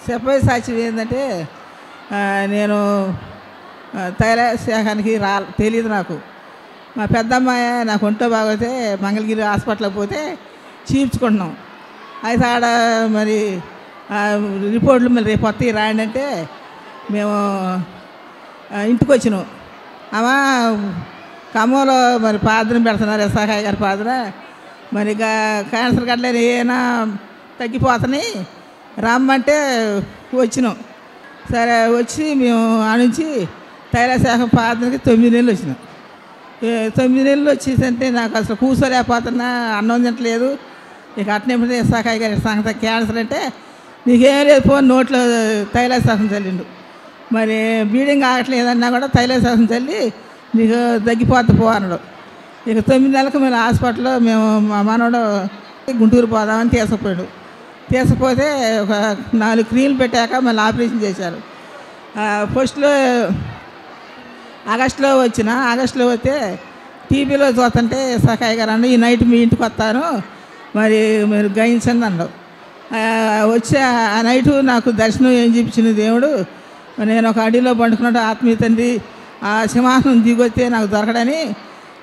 చెప్పే సాక్ష్యం ఏంటంటే నేను తైలశాఖానికి తెలియదు నాకు. మా పెద్దమ్మాయి నాకు ఒంట్లో బాగోతే మంగళగిరి హాస్పిటల్కి పోతే చూపించుకుంటున్నాం. అయితే ఆడ మరి రిపోర్ట్లు మరి రేపు వస్తాయి రాయండి అంటే మేము ఇంటికి వచ్చినాం. ఆమె ఖమ్మంలో మరి పాదన పెడుతున్నారు, ఎస్ఆకాయ గారి పాదన. మరి క్యాన్సర్ గట్లే ఏమైనా తగ్గిపోతున్నాయి రమ్మంటే వచ్చినాం. సరే వచ్చి మేము ఆ నుంచి తైలశాఖ పాదనకి 9 నెలలు వచ్చినాం. 9 నెలలు వచ్చేసంటే నాకు అసలు కూర్చోలేకపోతున్నా, అన్నం తింటలేదు. ఇక అట్నే ఎస్ఆకాయ గారి సంగతి క్యాన్సర్ అంటే నీకేం లేదు పో నోట్లో తైలశాఖం చల్లిండు. మరి బ్లీడింగ్ ఆగట్లేదన్నా కూడా తైలశాఖం చల్లి నీకు తగ్గిపోతే పో అన్నాడు. ఇక 9 నెలలకు మేము హాస్పిటల్లో మేము మా మనవడు గుంటూరు పోదామని తీసుకుపోయాడు. తీసుకుపోతే ఒక 4 క్రీములు పెట్టాక మళ్ళీ ఆపరేషన్ చేశారు. ఫస్ట్లో ఆగస్టులో వస్తే టీవీలో చూస్తుంటే సకాయ గారు అన్న ఈ నైట్ మీ ఇంటికి వస్తాను మరి మీరు గ్రహించండి అన్నాడు. వచ్చి ఆ నైటు నాకు దర్శనం ఏం చూపించింది దేవుడు. నేను ఒక అడవిలో పండుకున్నట్టు ఆత్మీయ తండ్రి ఆ సింహాసనం దిగొస్తే నాకు దొరకడని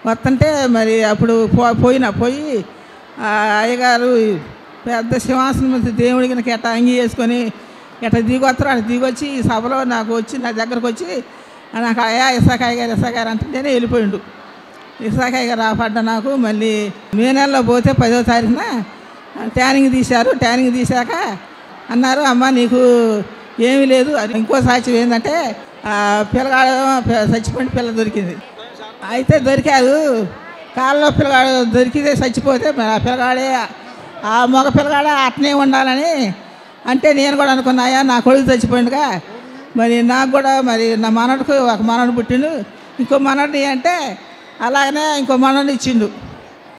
వస్తుంటే మరి అప్పుడు పోయి అయ్యగారు పెద్ద సింహాసనం మీద దేవుడికి నాకు ఎట్లా అంగి వేసుకొని ఎట్లా దిగొస్తారు అట్లా దిగొచ్చి ఈ సభలో నాకు వచ్చి నా దగ్గరకు వచ్చి నాకు అయ్యా ఇసాకాయ గారు అంటేనే వెళ్ళిపోయిండు. ఇసాకాయ గారు రాపడ్డా నాకు. మళ్ళీ మే నెలలో పోతే 10వ తారీఖున ట్యానింగ్ తీశారు. ట్యానింగ్ తీశాక అన్నారు అమ్మ నీకు ఏమీ లేదు. ఇంకో సాక్ష్యం ఏంటంటే పిల్లగాడు చచ్చిపోయిన పిల్ల దొరికింది. అయితే దొరికాడు కాళ్ళలో పిల్లగాడు దొరికితే చచ్చిపోతే మరి ఆ పిల్లగాడే ఆ మగ పిల్లగాడే అట్నే ఉండాలని అంటే నేను కూడా అనుకున్నాయా నా కొడుకు చచ్చిపోయిండుగా మరి నాకు కూడా మరి నా మనవడికి ఒక మనవడు పుట్టిండు, ఇంకో మనవడిని అంటే అలాగనే ఇంకో మనవడిని ఇచ్చిండు.